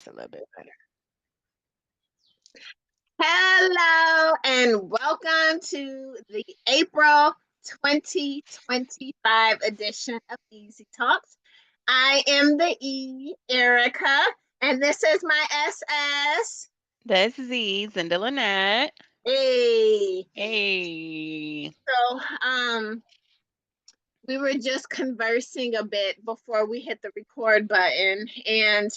a little bit better. Hello and welcome to the April 2025 edition of Easy Talks. I am the Erica, and this is my SS. That's Z, Zendalannette. Hey. Hey. So, we were just conversing a bit before we hit the record button, and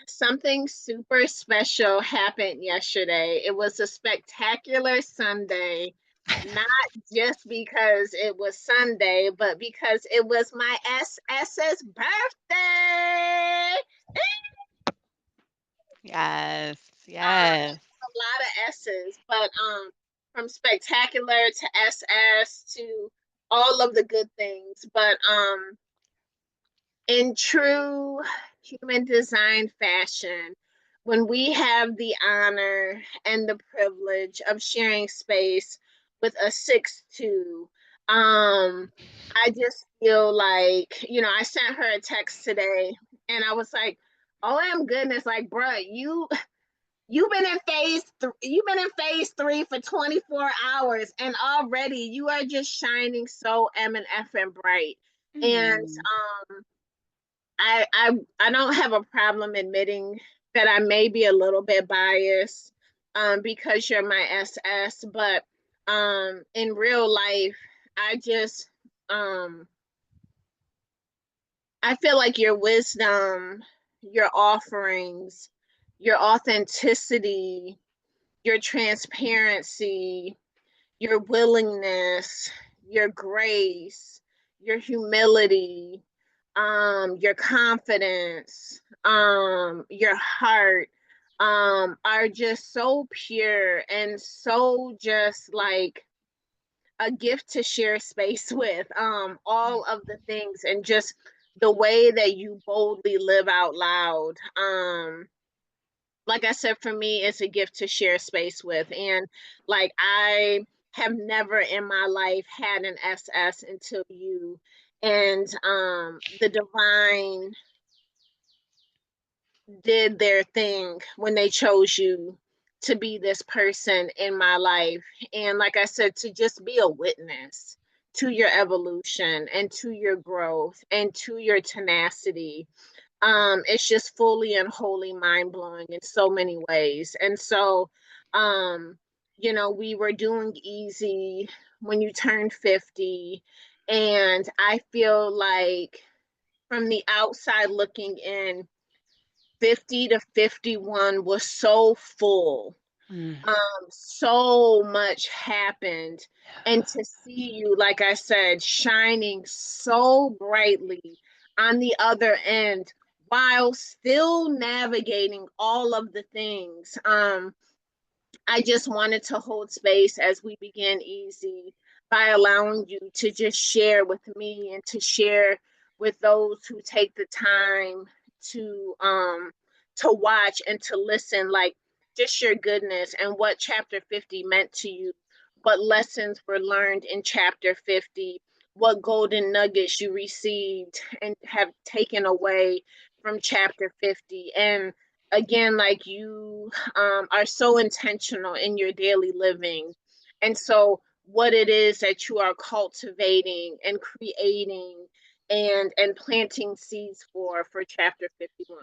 something super special happened yesterday. It was a spectacular Sunday, not just because it was Sunday, but because it was my SS's birthday. Yes. A Yes. lot of S's, but from spectacular to SS to all of the good things. But in true human design fashion, when we have the honor and the privilege of sharing space with a 6'2", I just feel like, I sent her a text today and I was like, oh, damn goodness, like, bruh, you've been in you've been in phase 3 for 24 hours and already you are just shining so effing bright. And Mm. I don't have a problem admitting that I may be a little bit biased because you're my SS, but in real life, I just um I feel like your wisdom, your offerings, your authenticity, your transparency, your willingness, your grace, your humility, your confidence, your heart, are just so pure and so just like a gift to share space with. All of the things and just the way that you boldly live out loud. Like I said, for me, it's a gift to share space with. And like, I have never in my life had an SS until you. And the divine did their thing when they chose you to be this person in my life. And like I said, to just be a witness to your evolution and to your growth and to your tenacity. It's just fully and wholly mind blowing in so many ways. And so, um, we were doing easy when you turned 50, and I feel like from the outside looking in, 50 to 51 was so full. Mm. So much happened. And to see you, like I said, shining so brightly on the other end while still navigating all of the things. I just wanted to hold space as we begin easy by allowing you to just share with me and to share with those who take the time to watch and to listen, like just your goodness and what chapter 50 meant to you, what lessons were learned in chapter 50, what golden nuggets you received and have taken away from chapter 50. And again, like you are so intentional in your daily living. And so, what it is that you are cultivating and creating and planting seeds for chapter 51.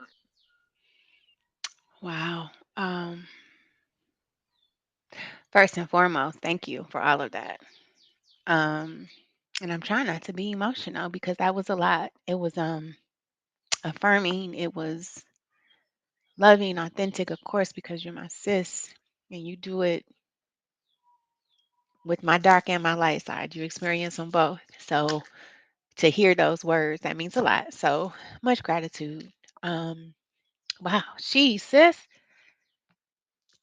Wow. First and foremost, thank you for all of that. Um, and I'm trying not to be emotional because that was a lot. It was affirming. It was loving, authentic, of course, because you're my sis and you do it with my dark and my light side. You experience them both. So to hear those words, that means a lot. So much gratitude. Um, wow, she sis.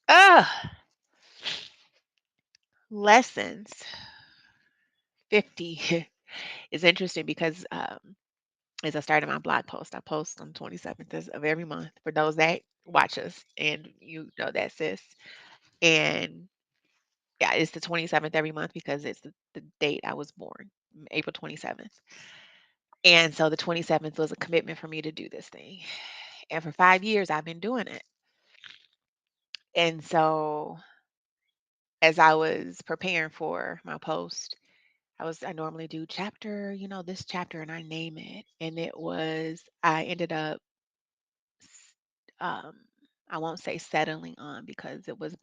Ah, lessons 50 is interesting because as I started my blog post, I post on 27th of every month for those that watch us, and you know that sis. And yeah, it's the 27th every month because it's the date I was born, April 27th. And so the 27th was a commitment for me to do this thing. And for 5 years, I've been doing it. And so as I was preparing for my post, I normally do chapter, this chapter, and I name it. And I ended up, s- um, I won't say settling on because it was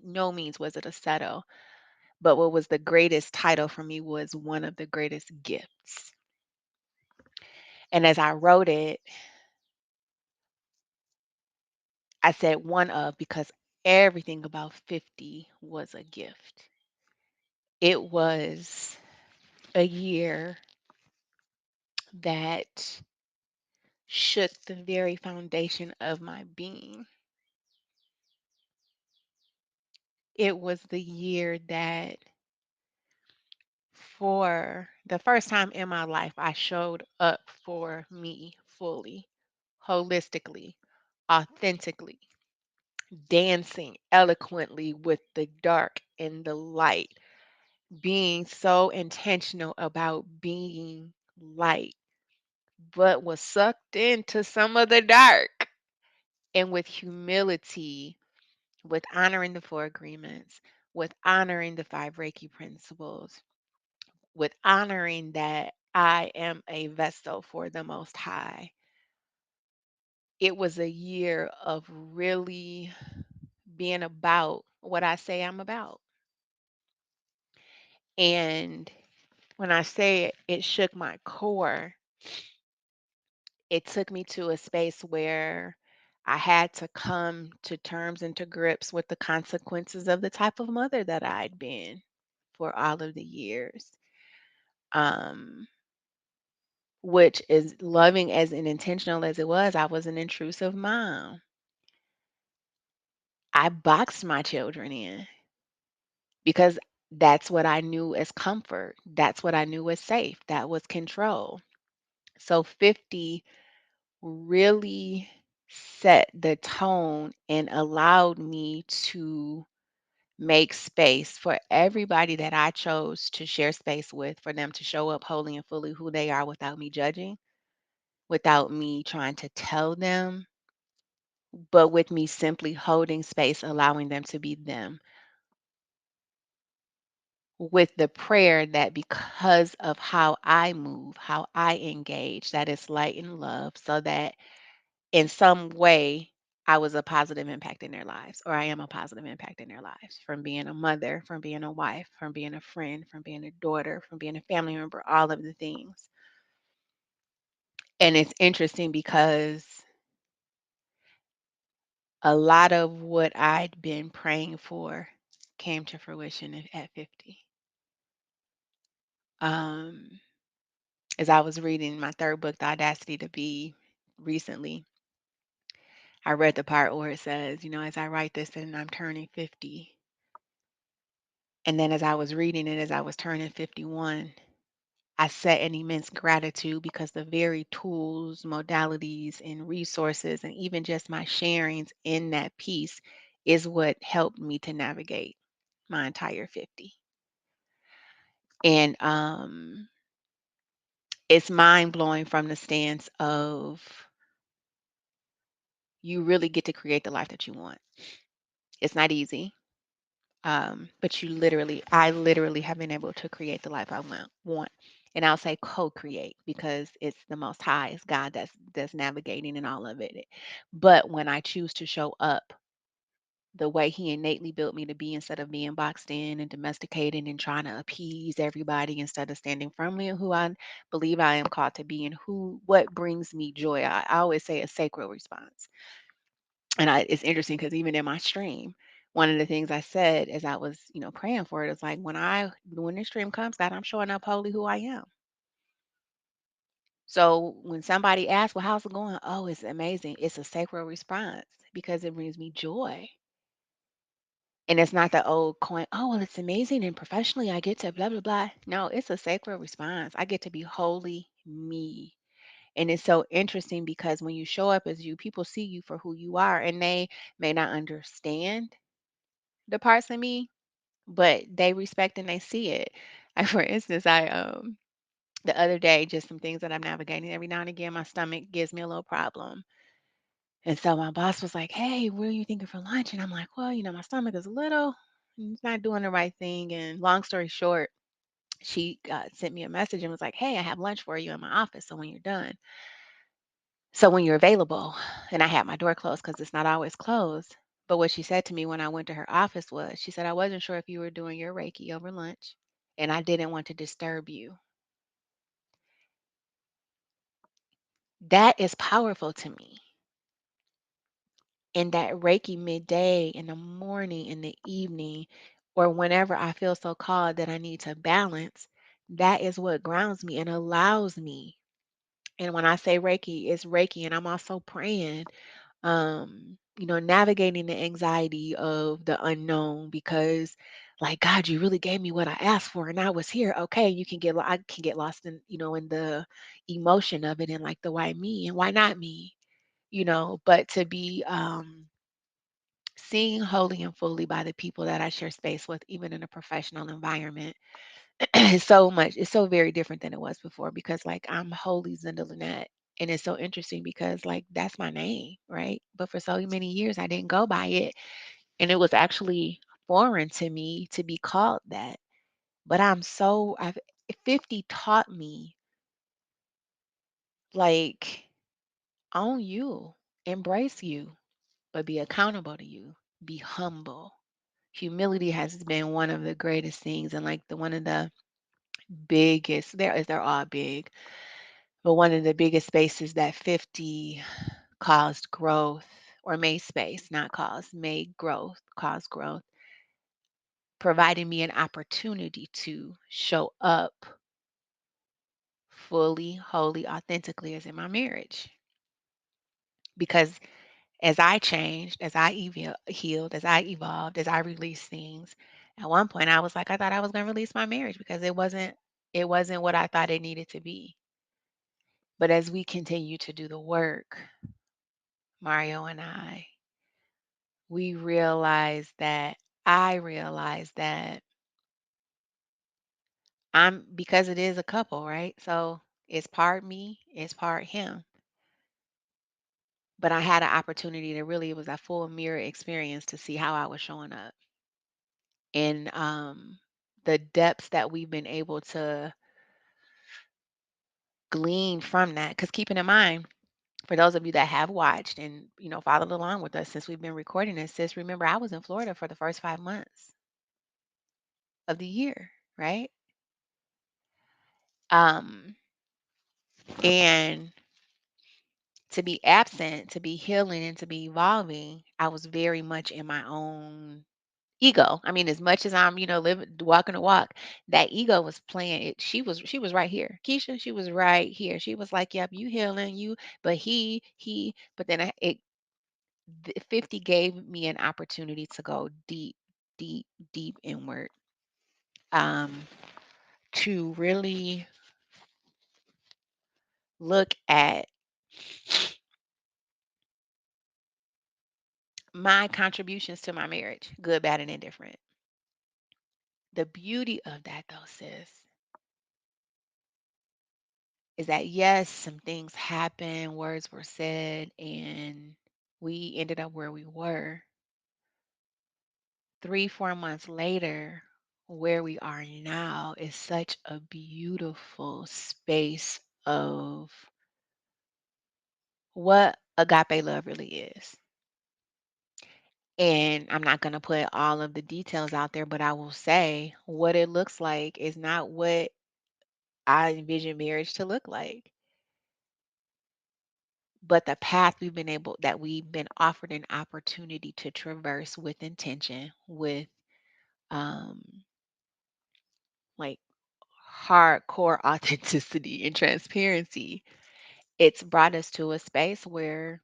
no means was it a settle. But what was the greatest title for me was one of the greatest gifts. And as I wrote it, I said one of because everything about 50 was a gift. It was a year that shook the very foundation of my being. It was the year that, for the first time in my life, I showed up for me fully, holistically, authentically, dancing eloquently with the dark and the light, being so intentional about being light, but was sucked into some of the dark. And with humility, with honoring the four agreements, with honoring the five Reiki principles, with honoring that I am a vessel for the Most High. It was a year of really being about what I say I'm about. And when I say it shook my core, it took me to a space where I had to come to terms and to grips with the consequences of the type of mother that I'd been for all of the years. Um, which is loving as and intentional as it was, I was an intrusive mom. I boxed my children in because that's what I knew as comfort. That's what I knew as safe. That was control. So 50 really set the tone and allowed me to make space for everybody that I chose to share space with, for them to show up wholly and fully who they are without me judging, without me trying to tell them, but with me simply holding space, allowing them to be them, with the prayer that because of how I move, how I engage, that is light and love, so that in some way I was a positive impact in their lives, or I am a positive impact in their lives, from being a mother, from being a wife, from being a friend, from being a daughter, from being a family member, all of the things. And it's interesting because a lot of what I'd been praying for came to fruition at 50. Um, as I was reading my third book, The Audacity to Be, recently, I read the part where it says, as I write this and I'm turning 50. And then as I was reading it, as I was turning 51, I set an immense gratitude because the very tools, modalities, and resources, and even just my sharings in that piece is what helped me to navigate my entire 50. And it's mind blowing from the stance of you really get to create the life that you want. It's not easy, but I literally have been able to create the life I want. And I'll say co-create because it's the Most High, it's God that's navigating in all of it. But when I choose to show up the way He innately built me to be, instead of being boxed in and domesticated and trying to appease everybody, instead of standing firmly in who I believe I am called to be and what brings me joy, I always say a sacred response. And it's interesting because even in my stream, one of the things I said as I was, praying for it is like, when this stream comes, God, I'm showing up wholly who I am. So when somebody asks, well, how's it going? Oh, it's amazing. It's a sacred response because it brings me joy. And it's not the old coin, oh, well, it's amazing. And professionally, I get to blah, blah, blah. No, it's a sacred response. I get to be wholly me. And it's so interesting because when you show up as you, people see you for who you are, and they may not understand the parts of me, but they respect and they see it. Like, for instance, I The other day, just some things that I'm navigating. Every now and again, my stomach gives me a little problem. And so my boss was like, "Hey, what are you thinking for lunch?" And I'm like, "Well, my stomach is a little, it's not doing the right thing." And long story short, she sent me a message and was like, "Hey, I have lunch for you in my office. So when you're done, so when you're available," and I had my door closed because it's not always closed. But what she said to me when I went to her office was, she said, "I wasn't sure if you were doing your Reiki over lunch, and I didn't want to disturb you." That is powerful to me. And that Reiki midday, in the morning, in the evening, or whenever I feel so called that I need to balance, that is what grounds me and allows me. And when I say Reiki, it's Reiki, and I'm also praying, navigating the anxiety of the unknown, because like, God, you really gave me what I asked for and I was here. Okay, I can get lost in, in the emotion of it, and like, the why me and why not me, but to be seen wholly and fully by the people that I share space with, even in a professional environment, it's so very different than it was before, because like, I'm wholly Zendalannette. And it's so interesting because like, that's my name, right? But for so many years I didn't go by it. And it was actually foreign to me to be called that. But I've 50 taught me, like, own you, embrace you, but be accountable to you, be humble. Humility has been one of the greatest things, and like, the one of the biggest, they're all big, but one of the biggest spaces that 50 caused growth, or made space, not caused, made growth, caused growth, providing me an opportunity to show up fully, wholly, authentically, as in my marriage. Because as I changed, as I healed, as I evolved, as I released things, at one point I was like, I thought I was going to release my marriage because it wasn't what I thought it needed to be. But as we continue to do the work, Mario and we realized that I realized that because it is a couple, right? So it's part me, it's part him. But I had an opportunity to really, it was a full mirror experience to see how I was showing up. And the depths that we've been able to glean from that. Because keeping in mind, for those of you that have watched and followed along with us since we've been recording this, sis, remember I was in Florida for the first 5 months of the year, right? Um, and to be absent, to be healing, and to be evolving, I was very much in my own ego. I mean, as much as I'm, living, walking the walk, that ego was playing it. She was right here. Keisha, she was right here. She was like, "Yep, you healing, you," but but then 50 gave me an opportunity to go deep, deep, deep inward, um, to really look at my contributions to my marriage, good, bad, and indifferent. The beauty of that, though, sis, is that yes, some things happened, words were said, and we ended up where we were. 3, 4 months later, where we are now is such a beautiful space of what agape love really is. And I'm not going to put all of the details out there, but I will say what it looks like is not what I envision marriage to look like. But the path we've been offered an opportunity to traverse with intention, with um like hardcore authenticity and transparency, it's brought us to a space where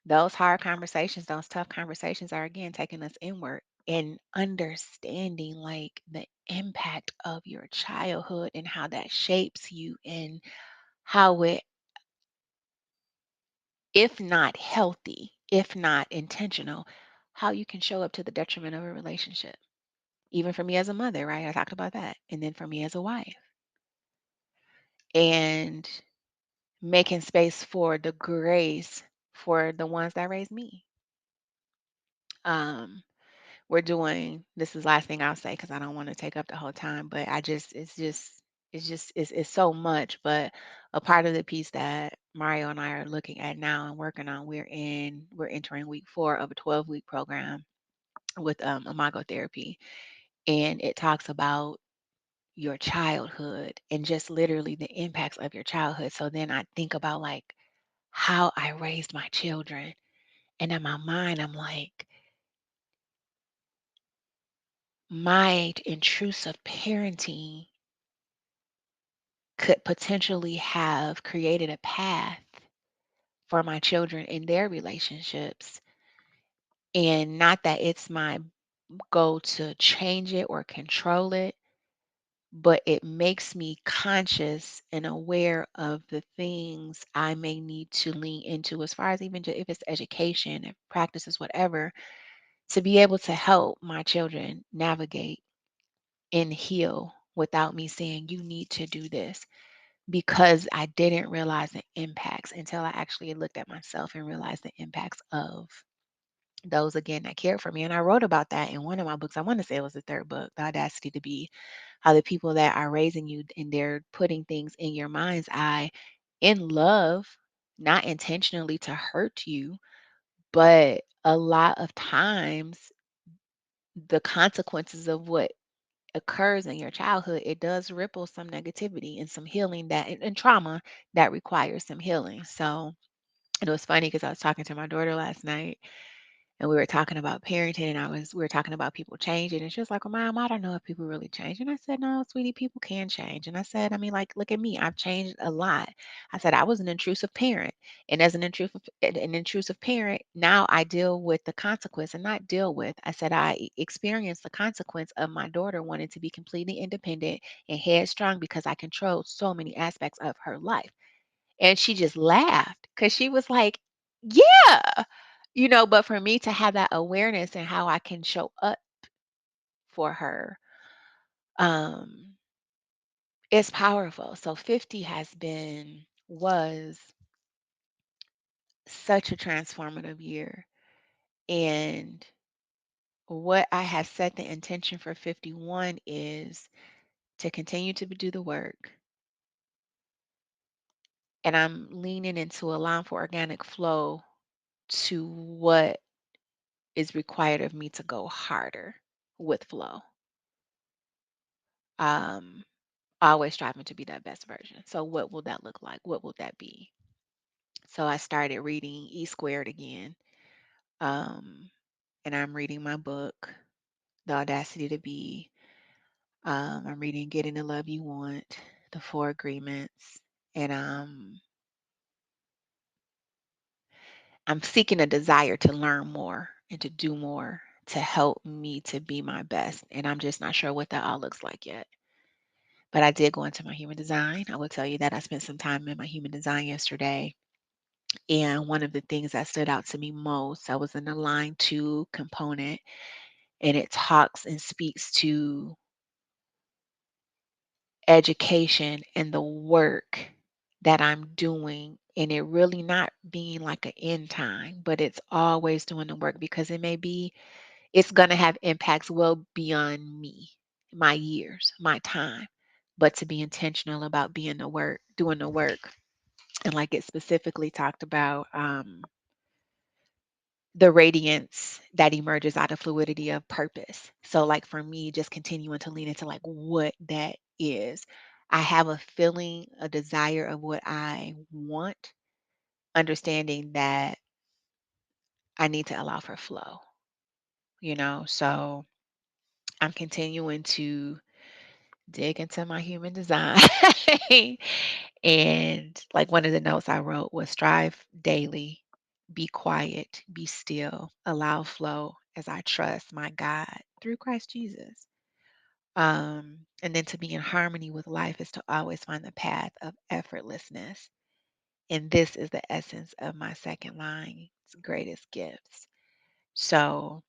those hard conversations, those tough conversations are again taking us inward and understanding like the impact of your childhood and how that shapes you, and how it, if not healthy, if not intentional, how you can show up to the detriment of a relationship. Even for me as a mother, right? I talked about that. And then for me as a wife. and making space for the grace for the ones that raised me. Um, we're doing this is the last thing I'll say because I don't want to take up the whole time, but it's so much. But a part of the piece that Mario and I are looking at now and working on, we're entering week 4 of a 12-week program with imago therapy, and it talks about your childhood and just literally the impacts of your childhood. So then I think about like how I raised my children, and in my mind I'm like, my intrusive parenting could potentially have created a path for my children in their relationships. And not that it's my goal to change it or control it, but it makes me conscious and aware of the things I may need to lean into as far as even if it's education, if practices, whatever, to be able to help my children navigate and heal without me saying, you need to do this, because I didn't realize the impacts until I actually looked at myself and realized the impacts of those again that cared for me. And I wrote about that in one of my books. I want to say it was the third book, The Audacity to Be, how the people that are raising you and they're putting things in your mind's eye in love, not intentionally to hurt you, but a lot of times the consequences of what occurs in your childhood, it does ripple some negativity and some healing and trauma that requires some healing. So it was funny because I was talking to my daughter last night and we were talking about parenting, and we were talking about people changing, and she was like, well, Mom, I don't know if people really change. And I said, no, sweetie, people can change. And I said, I mean, like, look at me, I've changed a lot. I said I was an intrusive parent, and as an intrusive parent, now I deal with the consequence, and not deal with, I said I experienced the consequence of my daughter wanting to be completely independent and headstrong because I controlled so many aspects of her life. And she just laughed because she was like, yeah, but for me to have that awareness and how I can show up for her, um, it's powerful. So 50 was such a transformative year. And what I have set the intention for 51 is to continue to do the work. And I'm leaning into allowing for organic flow to what is required of me to go harder with flow. Um, always striving to be that best version. So what will that look like? What will that be? So I started reading E Squared again. Um, and I'm reading my book, The Audacity to Be. I'm reading Getting the Love You Want, The Four Agreements, and I'm seeking a desire to learn more and to do more to help me to be my best. And I'm just not sure what that all looks like yet. But I did go into my human design. I will tell you that I spent some time in my human design yesterday. And one of the things that stood out to me most, I was in the line 2 component, and it talks and speaks to education and the work that I'm doing, and it really not being like an end time, but it's always doing the work because it's going to have impacts well beyond me, my years, my time, but to be intentional about doing the work. And like it specifically talked about the radiance that emerges out of fluidity of purpose. So, like for me, just continuing to lean into like what that is. I have a feeling, a desire of what I want, understanding that I need to allow for flow. So I'm continuing to dig into my human design. And like one of the notes I wrote was strive daily, be quiet, be still, allow flow as I trust my God through Christ Jesus. And then to be in harmony with life is to always find the path of effortlessness. And this is the essence of my second line's greatest gifts. So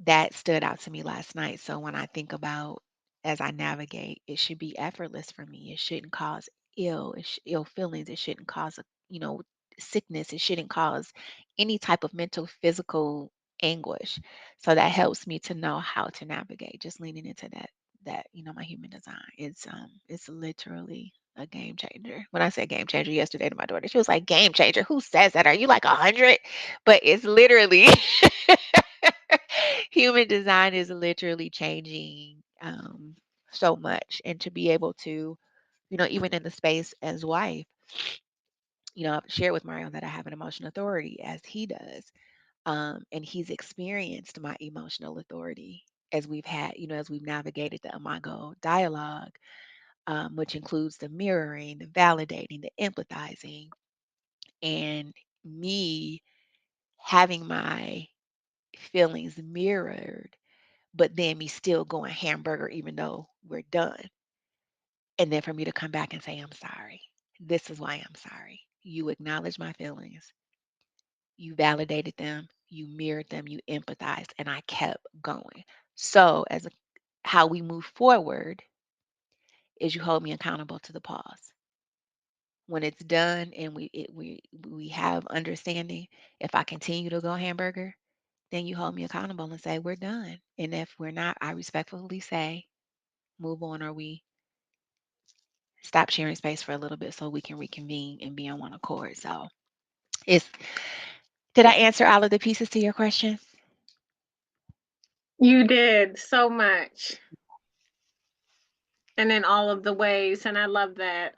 that stood out to me last night. So when I think about as I navigate, it should be effortless for me. It shouldn't cause ill, ill feelings. It shouldn't cause a, sickness. It shouldn't cause any type of mental, physical anguish. So that helps me to know how to navigate. Just leaning into that my human design. It's literally a game changer. When I said game changer yesterday to my daughter, she was like, "Game changer? Who says that? Are you like 100?" But it's literally human design is literally changing so much, and to be able to, even in the space as wife, I've shared with Mario that I have an emotional authority as he does. And he's experienced my emotional authority as we've had, as we've navigated the Imago dialogue, which includes the mirroring, the validating, the empathizing, and me having my feelings mirrored, but then me still going hamburger even though we're done. And then for me to come back and say, "I'm sorry. This is why I'm sorry. You acknowledged my feelings, you validated them, you mirrored them, you empathized," and I kept going. So, how we move forward is you hold me accountable to the pause. When it's done and we have understanding, if I continue to go hamburger, then you hold me accountable and say we're done. And if we're not, I respectfully say move on, or we stop sharing space for a little bit so we can reconvene and be on one accord. So, it's did I answer all of the pieces to your question? You did so much, and in all of the ways, and I love that.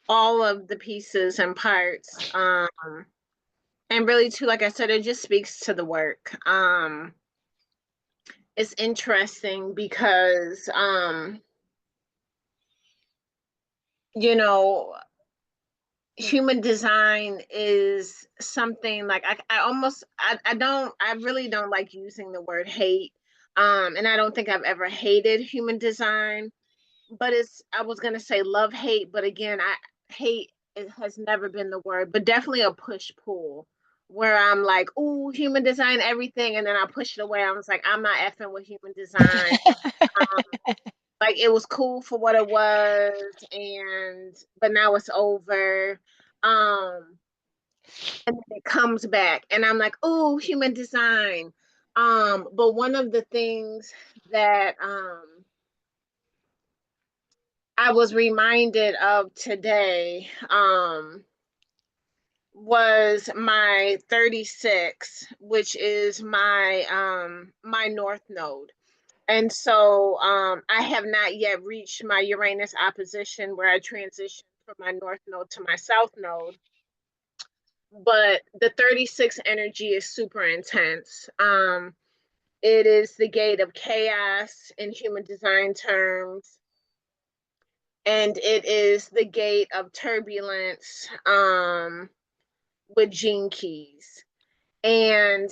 All of the pieces and parts. And really too, like I said, it just speaks to the work. It's interesting because you know, human design is something like I almost I really don't like using the word hate. And I don't think I've ever hated human design, but it's I was gonna say love hate, but again, I hate it has never been the word, but definitely a push pull where I'm like, "Ooh, human design everything," and then I push it away. I was like, "I'm not effing with human design." Like it was cool for what it was, and but now it's over. Um, and then it comes back, and I'm like, "Ooh, human design." But one of the things that I was reminded of today was my 36, which is my north node. And so I have not yet reached my Uranus opposition where I transition from my north node to my south node. But the 36 energy is super intense. It is the gate of chaos in human design terms, and it is the gate of turbulence with gene keys. And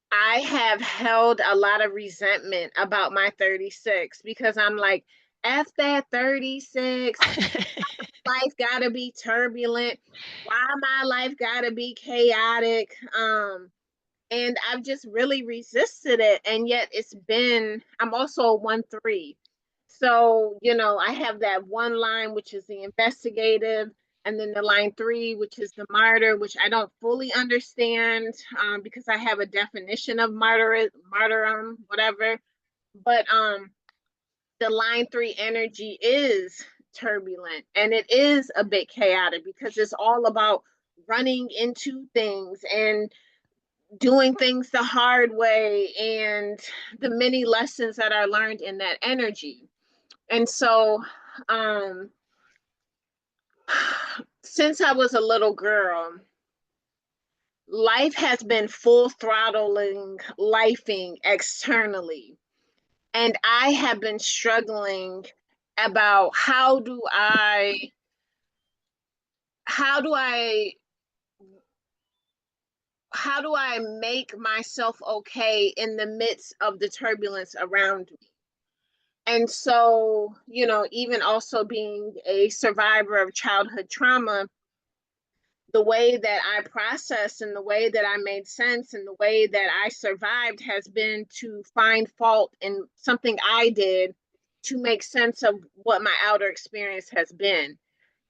I have held a lot of resentment about my 36 because I'm like, F that 36. Life gotta be turbulent. Why my life gotta be chaotic? And I've just really resisted it. And yet I'm also a 1-3. So, I have that one line, which is the investigative, and then the line 3, which is the martyr, which I don't fully understand because I have a definition of martyrdom, whatever. But the line 3 energy is turbulent and it is a bit chaotic because it's all about running into things and doing things the hard way and the many lessons that are learned in that energy. And so, um, since I was a little girl, life has been full throttling, lifing externally. And I have been struggling about how do I how do I make myself okay in the midst of the turbulence around me? And so, even also being a survivor of childhood trauma, the way that I processed and the way that I made sense and the way that I survived has been to find fault in something I did to make sense of what my outer experience has been.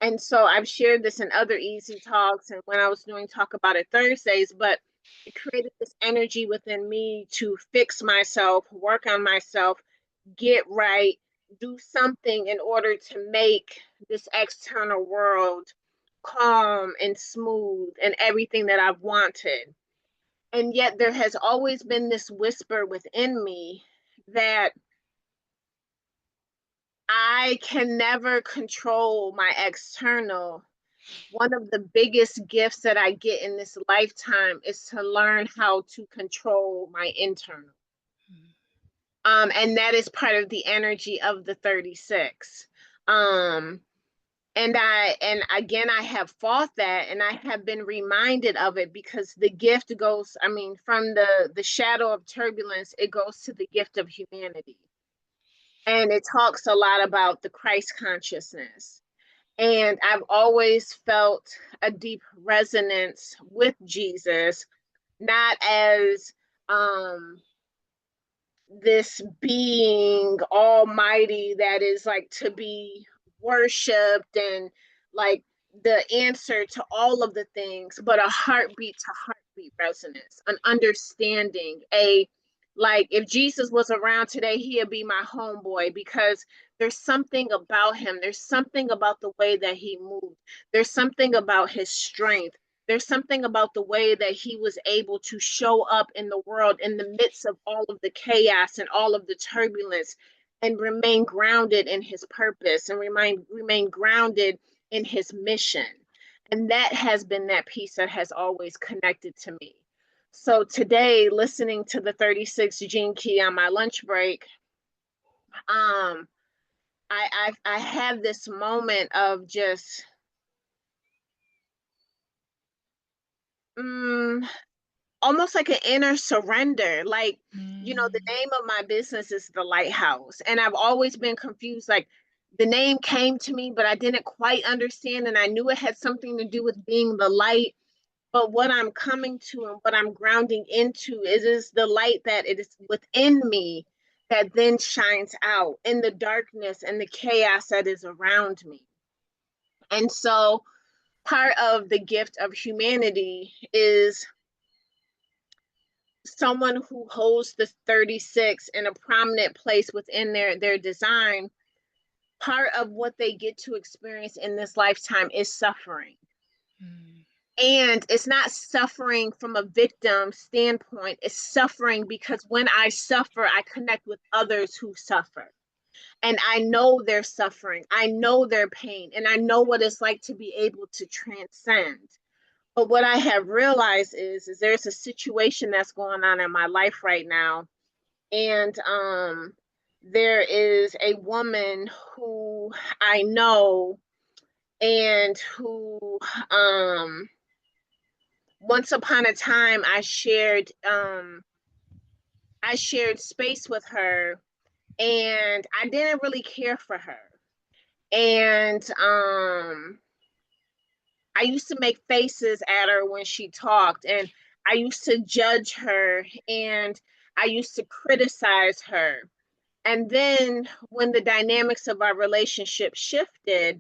And so I've shared this in other easy talks and when I was doing Talk About It Thursdays, but it created this energy within me to fix myself, work on myself, get right, do something in order to make this external world calm and smooth and everything that I've wanted. And yet there has always been this whisper within me that I can never control my external. One of the biggest gifts that I get in this lifetime is to learn how to control my internal. And that is part of the energy of the 36. Um, and again, I have fought that and I have been reminded of it because the gift goes, I mean, from the shadow of turbulence, it goes to the gift of humanity. And it talks a lot about the Christ consciousness. And I've always felt a deep resonance with Jesus, not as this being almighty that is like to be worshiped and like the answer to all of the things, but a heartbeat to heartbeat resonance, an understanding, a like if Jesus was around today, he'd be my homeboy because there's something about him. There's something about the way that he moved. There's something about his strength. There's something about the way that he was able to show up in the world in the midst of all of the chaos and all of the turbulence and remain grounded in his purpose and remain grounded in his mission. And that has been that piece that has always connected to me. So today, listening to the 36 Gene Key on my lunch break, um, I had this moment of just mm, almost like an inner surrender. Like, you know, the Mm. name of my business is The Lighthouse. And I've always been confused. Like, the name came to me, but I didn't quite understand. And I knew it had something to do with being the light. But what I'm coming to and what I'm grounding into is the light that it is within me that then shines out in the darkness and the chaos that is around me. And so part of the gift of humanity is someone who holds the 36 in a prominent place within their design. Part of what they get to experience in this lifetime is suffering. Mm. And it's not suffering from a victim standpoint, it's suffering because when I suffer, I connect with others who suffer. And I know their suffering, I know their pain, and I know what it's like to be able to transcend. But what I have realized is there's a situation that's going on in my life right now. And there is a woman who I know and who once upon a time I shared space with her and I didn't really care for her. And I used to make faces at her when she talked and I used to judge her and I used to criticize her. And then when the dynamics of our relationship shifted,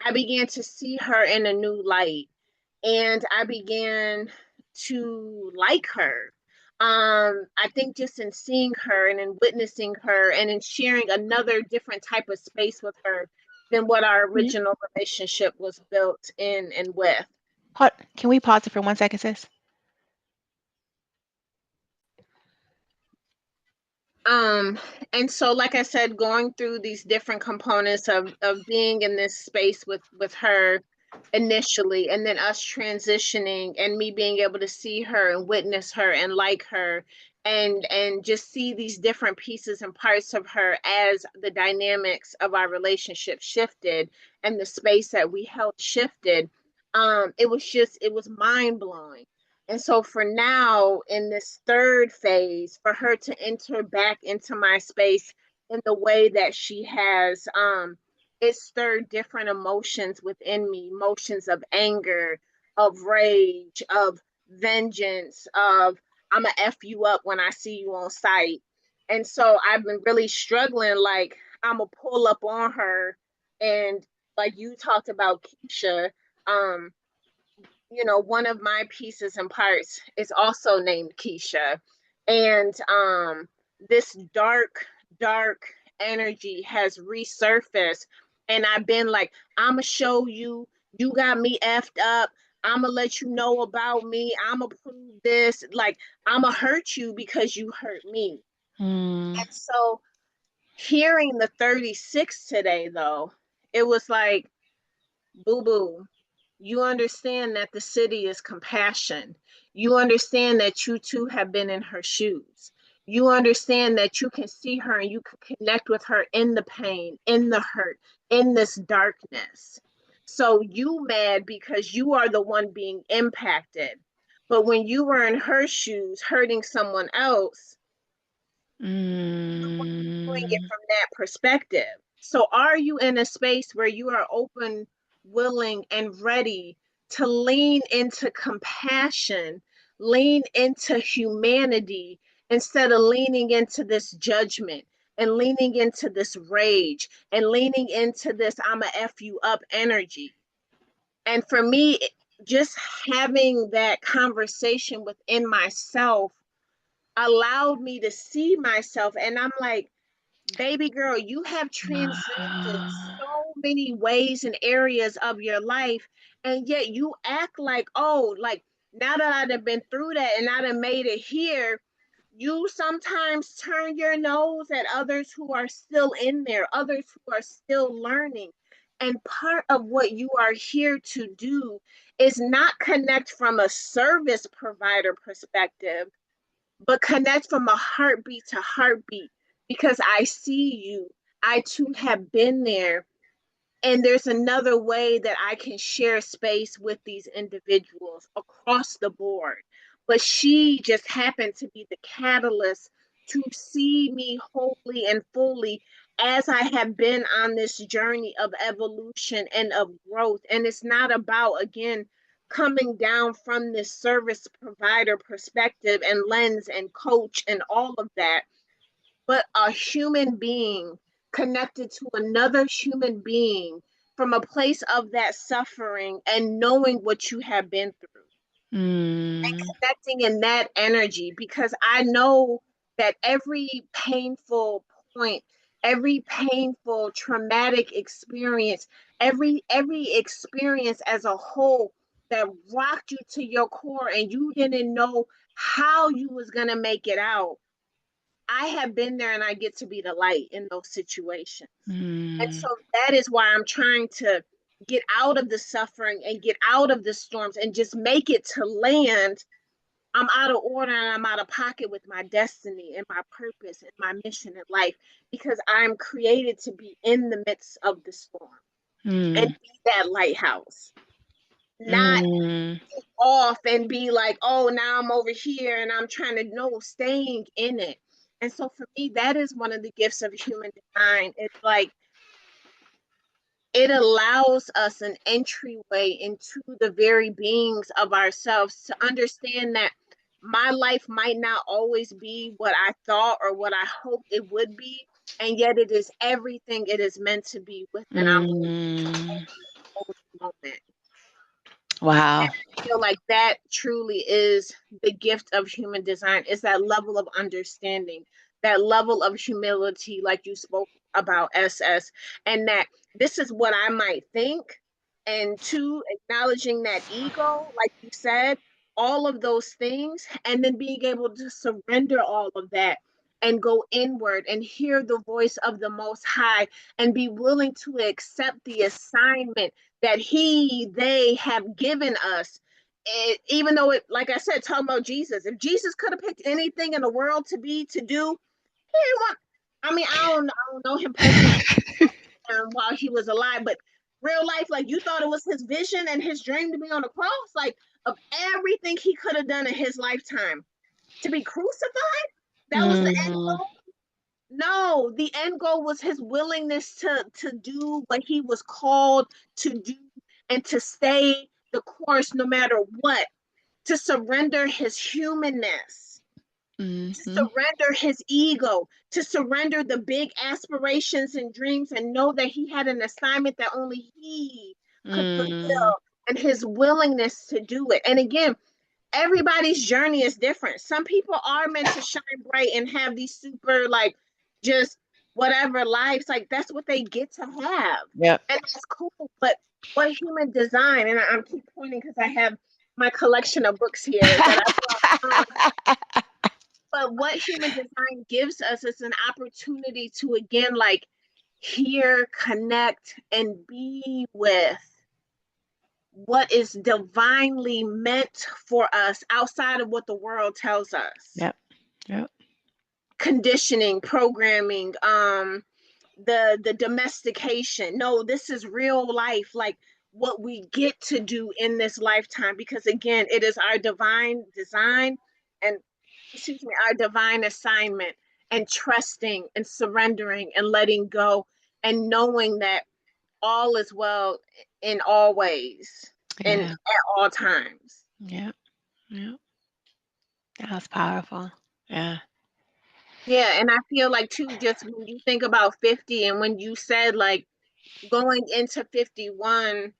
I began to see her in a new light and I began to like her. I think just in seeing her and in witnessing her and in sharing another different type of space with her than what our Yeah. original relationship was built in and with. Can we pause it for 1 second, sis? Um, and so, like I said, going through these different components of being in this space with her initially, and then us transitioning, and me being able to see her and witness her and like her, and just see these different pieces and parts of her as the dynamics of our relationship shifted and the space that we held shifted. It was mind blowing. And so for now, in this third phase, for her to enter back into my space in the way that she has, it stirred different emotions within me, emotions of anger, of rage, of vengeance, of I'm gonna F you up when I see you on sight. And so I've been really struggling, like I'm gonna pull up on her. And like you talked about Keisha, um, one of my pieces and parts is also named Keisha. And this dark energy has resurfaced. And I've been like, I'ma show you, you got me effed up. I'ma let you know about me. I'ma prove this. Like, I'ma hurt you because you hurt me. Mm. And so hearing the 36 today, though, it was like, boo boo, you understand that the city is compassion. You understand that you too have been in her shoes. You understand that you can see her and you can connect with her in the pain, in the hurt, in this darkness. So you mad because you are the one being impacted. But when you were in her shoes hurting someone else, doing it Mm. from that perspective. So, are you in a space where you are open, willing, and ready to lean into compassion, lean into humanity instead of leaning into this judgment and leaning into this rage and leaning into this I'm a F you up energy? And for me, just having that conversation within myself allowed me to see myself. And I'm like, baby girl, you have transcended Ah. so many ways and areas of your life, and yet you act like, oh, like now that I'd have been through that and I'd have made it here, you sometimes turn your nose at others who are still in there, others who are still learning. And part of what you are here to do is not connect from a service provider perspective, but connect from a heartbeat to heartbeat because I see you. I too have been there. And there's another way that I can share space with these individuals across the board. But she just happened to be the catalyst to see me wholly and fully as I have been on this journey of evolution and of growth. And it's not about, again, coming down from this service provider perspective and lens and coach and all of that, but a human being connected to another human being from a place of that suffering and knowing what you have been through and Mm. connecting in that energy, because I know that every painful point, every painful traumatic experience, every experience as a whole that rocked you to your core and you didn't know how you was going to make it out, I have been there and I get to be the light in those situations. And Mm. so that is why I'm trying to get out of the suffering and get out of the storms and just make it to land. I'm out of order and I'm out of pocket with my destiny and my purpose and my mission in life because I'm created to be in the midst of the storm and Mm. be that lighthouse, not Mm. off and be like, oh, now I'm over here and I'm trying to know, staying in it. And so for me, that is one of the gifts of human design. It's like it allows us an entryway into the very beings of ourselves to understand that my life might not always be what I thought or what I hoped it would be, and yet it is everything it is meant to be with, and I'm Mm. in the moment. Wow. Feel like that truly is the gift of human design, is that level of understanding, that level of humility, like you spoke about, SS, and that this is what I might think, and two, acknowledging that ego, like you said, all of those things, and then being able to surrender all of that and go inward and hear the voice of the Most High and be willing to accept the assignment that they have given us. Even though it, like I said, talking about Jesus, if Jesus could have picked anything in the world to do, he didn't want. I mean, I don't know him personally while he was alive, but real life, like you thought it was his vision and his dream to be on the cross, like of everything he could have done in his lifetime, to be crucified. That was the end Mm. goal. No, the end goal was his willingness to do what he was called to do and to stay the course no matter what, to surrender his humanness, to Mhm. surrender his ego, to surrender the big aspirations and dreams, and know that he had an assignment that only he could Mm. fulfill, and his willingness to do it. And again, everybody's journey is different. Some people are meant to shine bright and have these super, like, just whatever lives, like that's what they get to have. Yep. And that's cool. But what human design, and I'm keep pointing because I have my collection of books here that I brought. But what human design gives us is an opportunity to again, like, hear, connect, and be with what is divinely meant for us outside of what the world tells us. Yep. Yep. Conditioning, programming, the domestication. No, this is real life, like what we get to do in this lifetime, because again, it is our divine design and, excuse me, our divine assignment, and trusting and surrendering and letting go, and knowing that all is well in all ways and Yeah. at all times. Yep. Yep. That was powerful. Yeah. Yeah, and I feel like too, just when you think about 50, and when you said like going into 51,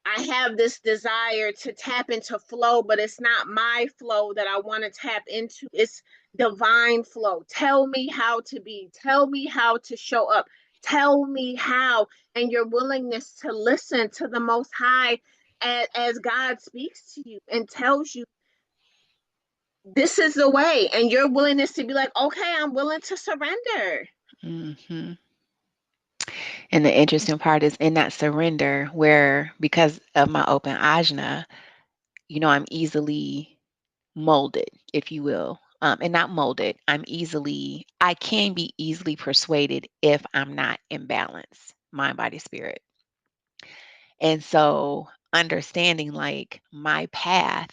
I have this desire to tap into flow, but it's not my flow that I want to tap into. It's divine flow. Tell me how to be. Tell me how to show up. Tell me how. And your willingness to listen to the Most High as God speaks to you and tells you this is the way. And your willingness to be like, okay, I'm willing to surrender. Mhm. And the interesting part is in that surrender where because of my open ajna, I'm easily molded, if you will. And not molded. I can be easily persuaded if I'm not in balance, mind, body, spirit. And so understanding like my path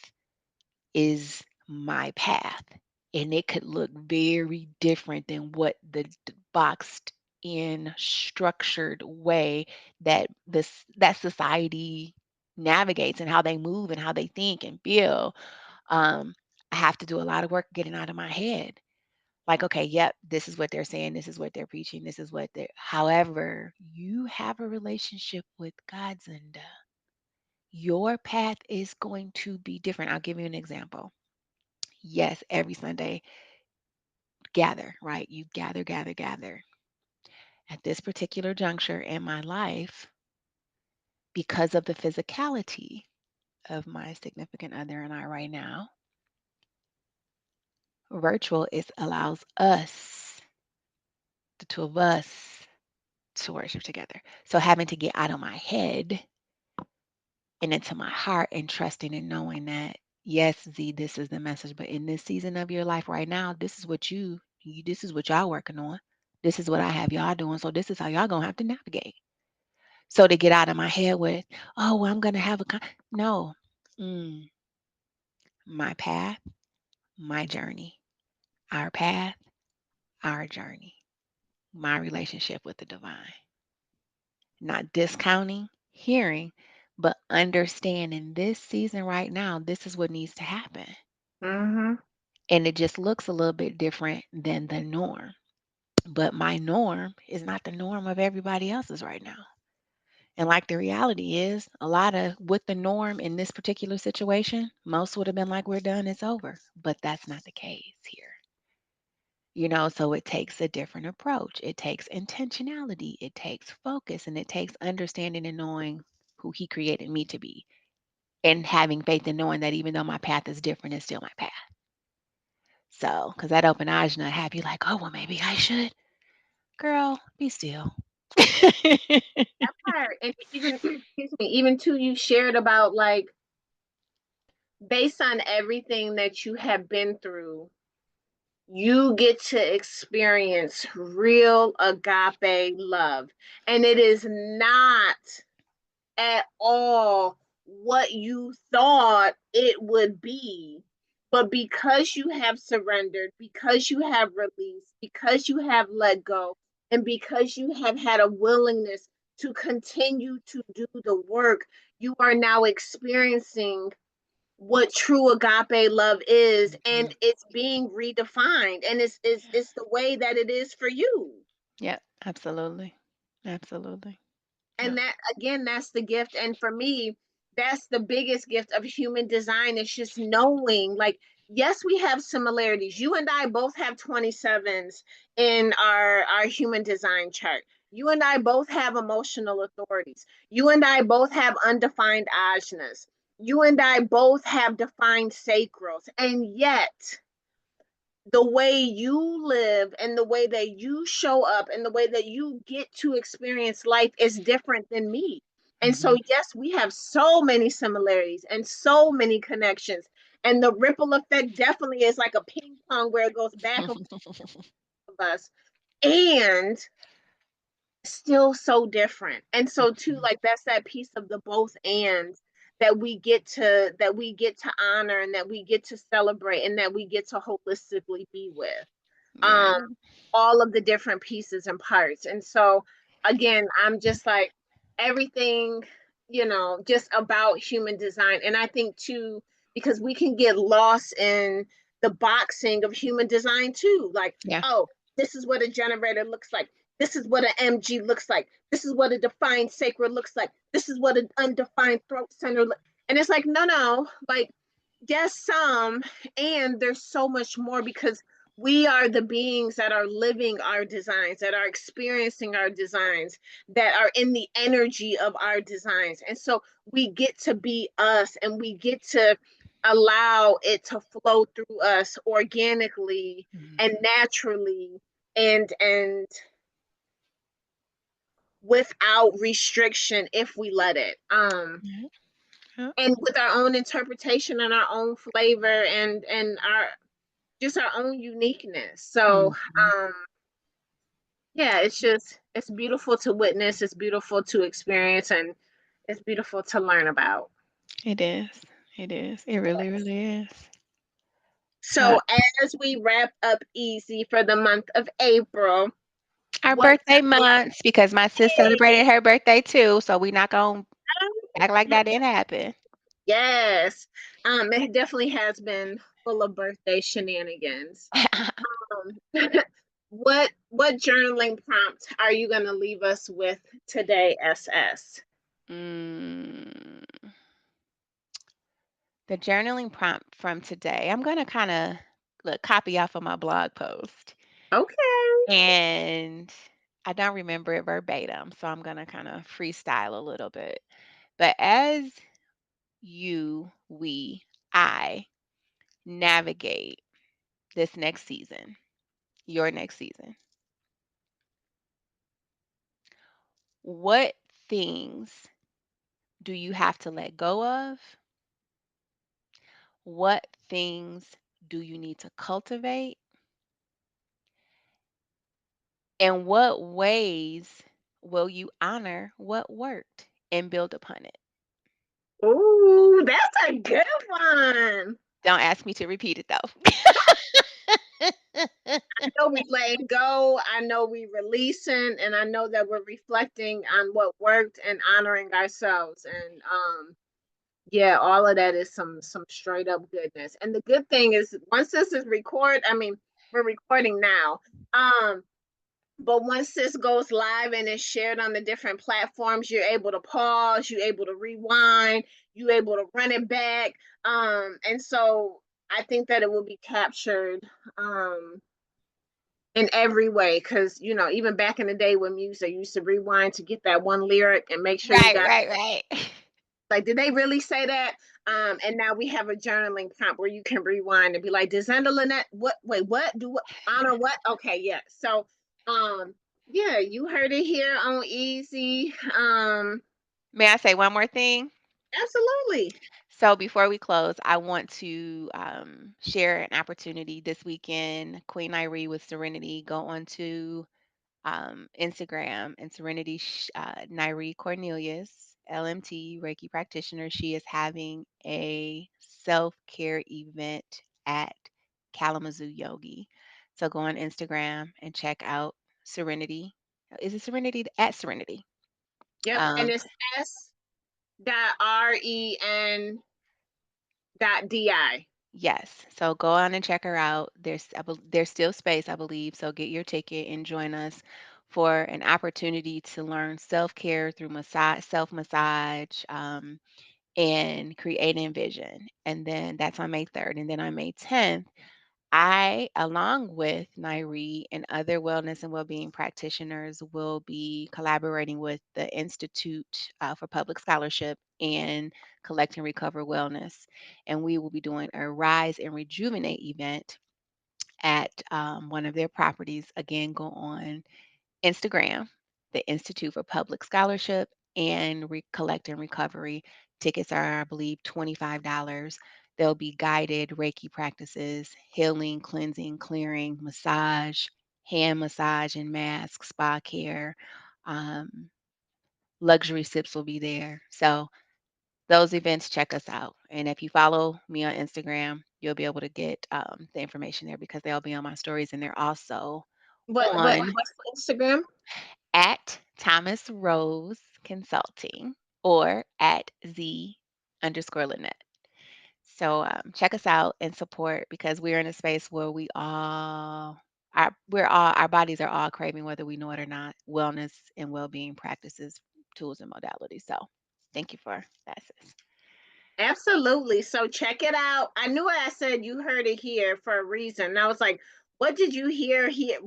is my path. And it could look very different than what the boxed in structured way that society navigates and how they move and how they think and feel. um, I have to do a lot of work getting out of my head. Like, okay, yep, this is what they're saying, this is what they're preaching, this is what they're. However, you have a relationship with God, Zenda. Your path is going to be different. I'll give you an example. Yes, every Sunday, gather, right? You gather, gather, gather. At this particular juncture in my life, because of the physicality of my significant other and I right now, virtual is allows us, the two of us, to worship together. So having to get out of my head and into my heart and trusting and knowing that, yes, Z, this is the message, but in this season of your life right now, this is what this is what y'all working on. This is what I have y'all doing. So this is how y'all gonna have to navigate. So to get out of my head with, oh, well, I'm gonna have no, mm, my path, my journey, our path, our journey, my relationship with the divine. Not discounting, hearing, but understanding this season right now, this is what needs to happen. Mm-hmm. And it just looks a little bit different than the norm. But my norm is not the norm of everybody else's right now. And like the reality is, a lot of with the norm in this particular situation, most would have been like, we're done, it's over. But that's not the case here. So it takes a different approach. It takes intentionality, it takes focus, and it takes understanding and knowing who He created me to be, and having faith in knowing that even though my path is different, it's still my path. So, because that open ajna have you like, oh, well, maybe I should. Girl, be still. That part. And even, excuse me, even too, you shared about like, based on everything that you have been through, you get to experience real agape love. And it is not at all what you thought it would be. But because you have surrendered, because you have released, because you have let go, and because you have had a willingness to continue to do the work, you are now experiencing what true agape love is, and Mhm. it's being redefined, and it's the way that it is for you. Yep, absolutely. Absolutely. And Yep. that, again, that's the gift. And for me, that's the biggest gift of human design, is just knowing, like, yes, we have similarities. You and I both have 27s in our human design chart. You and I both have emotional authorities. You and I both have undefined ajnas. You and I both have defined sacrals. And yet the way you live and the way that you show up and the way that you get to experience life is different than me. And so, Mhm. yes, we have so many similarities and so many connections. And the ripple effect definitely is like a ping pong where it goes back and forth of us. And still so different. And so too, Mhm. like, that's that piece of the both and that we get to honor, and that we get to celebrate, and that we get to holistically be with Yeah. um all of the different pieces and parts. And so, again, I'm just like, everything, just about human design. And I think too, because we can get lost in the boxing of human design too, like, Yeah. oh, this is what a generator looks like, this is what an MG looks like, this is what a defined sacred looks like, this is what an undefined throat center and it's like, no, no, like, yes, some, and there's so much more, because we are the beings that are living our designs, that are experiencing our designs, that are in the energy of our designs. And so we get to be us, and we get to allow it to flow through us organically and Mhm. naturally, and without restriction, if we let it. Yeah. Yep. And with our own interpretation and our own flavor, and our just our own uniqueness. So, Mhm. yeah, it's beautiful to witness, it's beautiful to experience, and it's beautiful to learn about. It is. It is. It really, really is. Uh, So, as we wrap up easy for the month of April, our what birthday months, because my sis celebrated her birthday too, so we not gonna act like that didn't happen. yes, it definitely has been full of birthday shenanigans. Um, what journaling prompt are you going to leave us with today, SS? Mm, the journaling prompt from today, I'm gonna kind of look copy off of my blog post, Okay. and I don't remember it verbatim, so I'm gonna kind of freestyle a little bit. But as you, we, I navigate this next season, your next season, what things do you have to let go of? What things do you need to cultivate? And what ways will you honor what worked and build upon it? Ooh, that's a good one. Don't ask me to repeat it though. I know we letting go. I know we releasing, and I know that we're reflecting on what worked and honoring ourselves. And yeah, all of that is some straight up goodness. And the good thing is, once this is I mean, we're recording now. Um, But once this goes live and is shared on the different platforms, you're able to pause, you're able to rewind, you're able to run it back. And so I think that it will be captured um, in every way. Because, even back in the day with music, you used to rewind to get that one lyric and make sure you Right, got, right, right. like, did they really say that? And now we have a journaling prompt where you can rewind and be like, did Zendalannette, what, wait, what, do what, honor what? Okay, yeah. So, um, yeah, you heard it here on Easy. May I say one more thing? Absolutely. So before we close, I want to share an opportunity this weekend. Queen Irie with Serenity, go on to Instagram, and Serenity Nairi Cornelius, LMT Reiki practitioner. She is having a self care event at Kalamazoo Yogi. So go on Instagram and check out Serenity. Is it Serenity at Serenity? Yep. And Um, it's S.REN .DI. yes, so go on and check her out. There's still space, I believe, so get your ticket and join us for an opportunity to learn self-care through massage, self-massage, and creating vision. And then that's on May 3rd. And then on May 10th, I, along with Nairi and other wellness and well-being practitioners, will be collaborating with the Institute for Public Scholarship and Collect and Recover Wellness, and we will be doing a Rise and Rejuvenate event at one of their properties. Again, go on Instagram, the Institute for Public Scholarship and Collect and Recovery. Tickets are, I believe, $25. There'll be guided Reiki practices, healing, cleansing, clearing, massage, hand massage and mask, spa care. Um, Luxury sips will be there. So those events, check us out. And if you follow me on Instagram, you'll be able to get the information there because they'll be on my stories and they're also on What's the Instagram? at Thomas Rose Consulting or at Z_Lynette. So check us out and support because we're in a space where our bodies are all craving, whether we know it or not, wellness and well-being practices, tools, and modalities. So thank you for that, sis. Absolutely. So check it out. I knew I said you heard it here for a reason. And I was like, what did you hear here?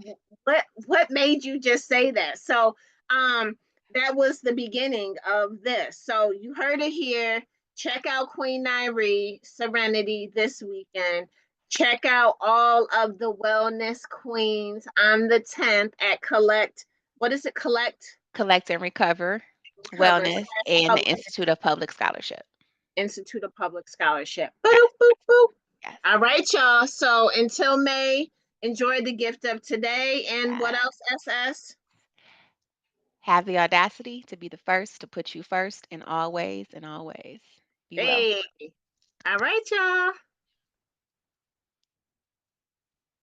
What made you just say that? So that was the beginning of this. So you heard it here. Check out Queen Nairi Serenity this weekend. Check out all of the wellness queens on the 10th at Collect. What is it? Collect Collect and Recover Recover Wellness and the Institute of Public Scholarship. Institute of Public Scholarship. Yes, Boop, boop, boop. yes, All right, y'all. So until May, enjoy the gift of today. And what yes. else, SS? Have the audacity to be the first to put you first in all ways and always. Be well. Hey. All right, y'all.